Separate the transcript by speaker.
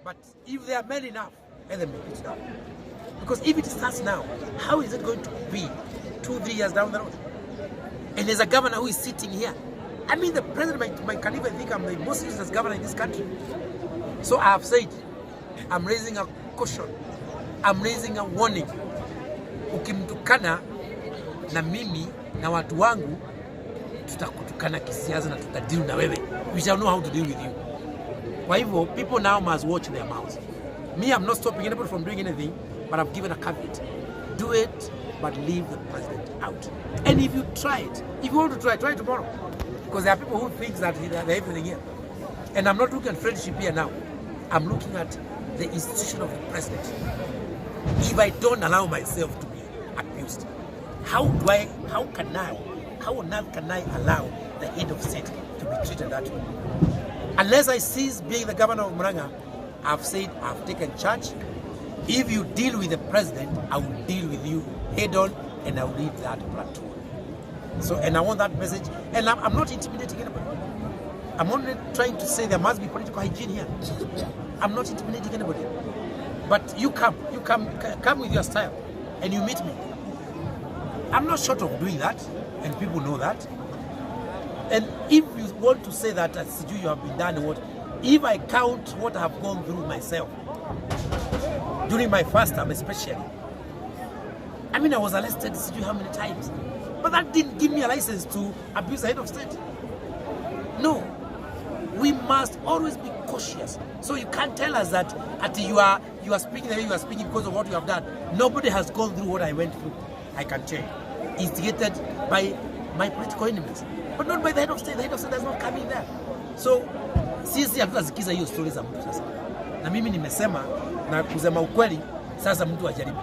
Speaker 1: But if there are men enough, let them make it now. Because if it starts now, how is it going to be 2-3 years down the road? And there's a governor who is sitting here. I mean, the president can even think I'm the most useless governor in this country. So I have said, I'm raising a caution. I'm raising a warning. Ukimtukana na mimi na watu wangu, tutakutukana kisiasa na tutadeal na wewe. We shall know how to deal with you. Kwa hivyo, people now must watch their mouths. Me, I'm not stopping anybody from doing anything, but I've given a caveat. Do it, but leave the president out. And if you try it, if you want to try it tomorrow. Because there are people who think that they're everything here. And I'm not looking at friendship here now. I'm looking at the institution of the president. If I don't allow myself to be abused, how on earth can I allow the head of state to be treated that way? Unless I cease being the governor of Murang'a, I've said I've taken charge. If you deal with the president, I will deal with you head on, and I will leave that platoon. So, and I want that message. And I'm not intimidating anybody. I'm only trying to say there must be political hygiene here. I'm not intimidating anybody. But you come with your style, and you meet me. I'm not short of doing that, and people know that. And if you want to say that as you have been done, what? If I count what I have gone through myself, during my first term especially, I mean, I was arrested how many times? But that didn't give me a license to abuse the head of state. No. We must always be cautious. So you can't tell us that you are speaking the way you are speaking because of what you have done. Nobody has gone through what I went through, I can tell you. Instigated by my political enemies. But not by the head of state. The head of state has not come in there. So, sisi hatutasikiza hiyo stories za mtu sasa. Na mimi nimesema na kusema ukweli, sasa mtu ajaribu.